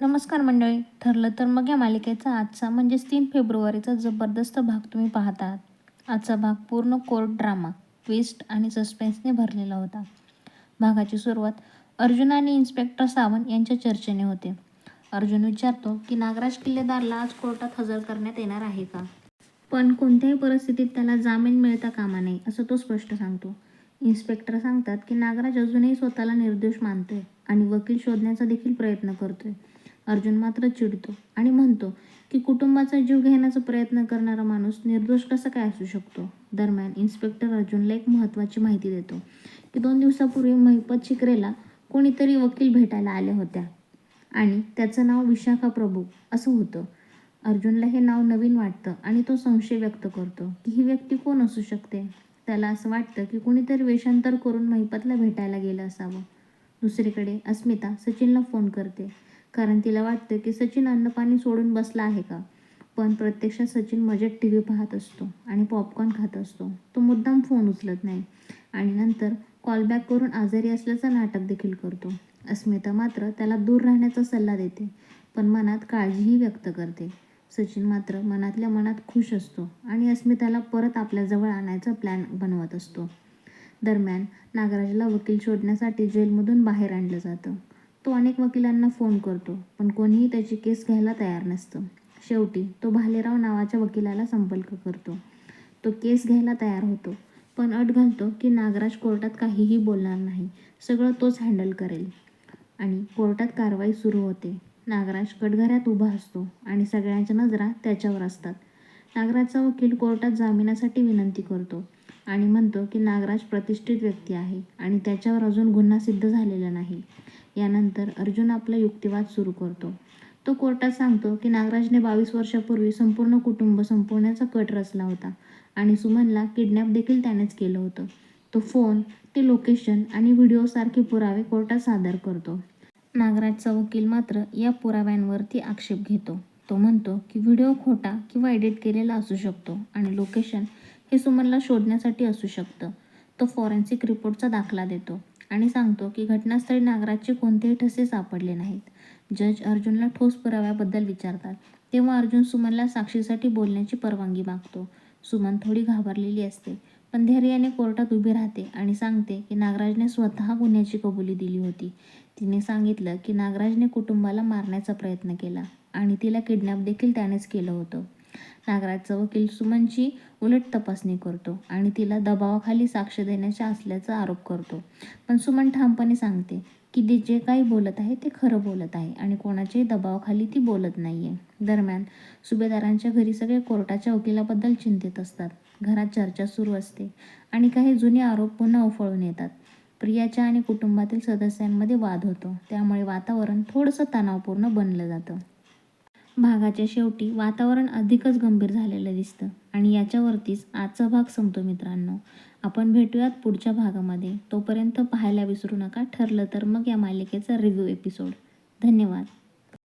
नमस्कार मंडळी. ठरलं तर मग या मालिकेचा आजचा म्हणजेच 3 फेब्रुवारीचा जबरदस्त भाग तुम्ही पाहत आहात. आजचा भाग पूर्ण कोर्ट ड्रामा, ट्विस्ट आणि सस्पेन्सने भरलेला होता. भागाची सुरुवात अर्जुन आणि इन्स्पेक्टर सावंत यांच्या चर्चेने होते. अर्जुन विचारतो की नागराज किल्लेदारला आज कोर्टात हजर करण्यात येणार आहे का? पण कोणत्याही परिस्थितीत त्याला जामीन मिळता कामा नये असं तो स्पष्ट सांगतो. इन्स्पेक्टर सांगतात की नागराज अजूनही स्वतःला निर्दोष मानतोय आणि वकील शोधण्याचा देखील प्रयत्न करतोय. अर्जुन मात्र चिडतो आणि म्हणतो की कुटुंबाचा जीव घेण्याचा प्रयत्न करणारा माणूस निर्दोष कसा काय असू शकतो. दरम्यान इन्स्पेक्टर अर्जुनला एक महत्त्वाची माहिती देतो की 2 दिवसापूर्वी महिपत शिकरेला कोणीतरी वकील भेटायला आल्या होत्या आणि त्याचं नाव विशाखा प्रभू असं होतं. अर्जुनला हे नाव नवीन वाटतं आणि तो संशय व्यक्त करतो की ही व्यक्ती कोण असू शकते. त्याला असं वाटतं की कोणीतरी वेषांतर करून महिपतला भेटायला गेलं असावं. दुसरीकडे अस्मिता सचिनला फोन करते कारण तिला वाटतं की सचिन अन्नपाणी सोडून बसला आहे का. पण प्रत्यक्षात सचिन मजेत टी व्ही पाहत असतो आणि पॉपकॉर्न खात असतो. तो मुद्दाम फोन उचलत नाही आणि नंतर कॉलबॅक करून आजारी असल्याचं नाटक देखील करतो. अस्मिता मात्र त्याला दूर राहण्याचा सल्ला देते पण मनात काळजीही व्यक्त करते. सचिन मात्र मनातल्या मनात खुश असतो आणि अस्मिताला परत आपल्याजवळ आणायचा प्लॅन बनवत असतो. दरम्यान नागराजला वकील शोधण्यासाठी जेलमधून बाहेर आणलं जातं. तो अनेक वकिलांना फोन करतो पण कोणीही त्याची केस घ्यायला तयार नसतं. शेवटी तो भालेराव नावाच्या वकिलाला संपर्क करतो. तो केस घ्यायला तयार होतो पण अट घालतो की नागराज कोर्टात काहीही बोलणार नाही, सगळं तोच हँडल करेल. आणि कोर्टात कारवाई सुरू होते. नागराज कटघऱ्यात उभा असतो आणि सगळ्यांच्या नजरा त्याच्यावर असतात. नागराजचा वकील कोर्टात जामिनासाठी विनंती करतो आणि म्हणतो की नागराज प्रतिष्ठित व्यक्ती आहे आणि त्याच्यावर अजून गुन्हा सिद्ध झालेला नाही. यानंतर अर्जुन आपला युक्तिवाद सुरू करतो. तो कोर्टात सांगतो की नागराजने 22 वर्षापूर्वी संपूर्ण कुटुंब संपवण्याचा कट रचला होता आणि सुमनला किडनॅप देखील त्यानेच केलं होतं. तो फोन, ते लोकेशन आणि व्हिडिओसारखे पुरावे कोर्टात सादर करतो. नागराजचा वकील मात्र या पुराव्यांवरती आक्षेप घेतो. तो म्हणतो की व्हिडिओ खोटा किंवा एडिट केलेला असू शकतो आणि लोकेशन हे सुमनला शोधण्यासाठी असू शकतं. तो फॉरेन्सिक रिपोर्टचा दाखला देतो आणि सांगतो की घटनास्थळी नागराजचे कोणतेही ठसे सापडले नाहीत. जज अर्जुनला ठोस पुराव्याबद्दल विचारतात तेव्हा अर्जुन सुमनला साक्षीसाठी बोलण्याची परवानगी मागतो. सुमन थोडी घाबरलेली असते पण धैर्याने कोर्टात उभी राहते आणि सांगते की नागराजने स्वतः गुन्ह्याची कबुली दिली होती. तिने सांगितलं की नागराजने कुटुंबाला मारण्याचा प्रयत्न केला आणि तिला किडनॅप देखील त्यानेच केलं होतं. नागराजचा वकील सुमनची उलट तपासणी करतो आणि तिला दबावाखाली साक्ष देण्याचा असल्याचा आरोप करतो. पण सुमन ठामपणे सांगते की ती जे काही बोलत आहे ते खरं बोलत आहे आणि कोणाच्याही दबावाखाली ती बोलत नाहीये. दरम्यान सुभेदारांच्या घरी सगळे कोर्टाच्या वकिलाबद्दल चिंतित असतात. घरात चर्चा सुरू असते आणि काही जुने आरोप पुन्हा उफाळून येतात. प्रियाच्या आणि कुटुंबातील सदस्यांमध्ये वाद होतो त्यामुळे वातावरण थोडंसं तणावपूर्ण बनलं जातं. भागाच्या शेवटी वातावरण अधिकच गंभीर झालेलं दिसतं आणि याच्यावरतीच आजचा भाग संपतो मित्रांनो. आपण भेटूयात पुढच्या भागामध्ये. तोपर्यंत पाहायला विसरू नका ठरलं तर मग या मालिकेचा रिव्ह्यू एपिसोड. धन्यवाद.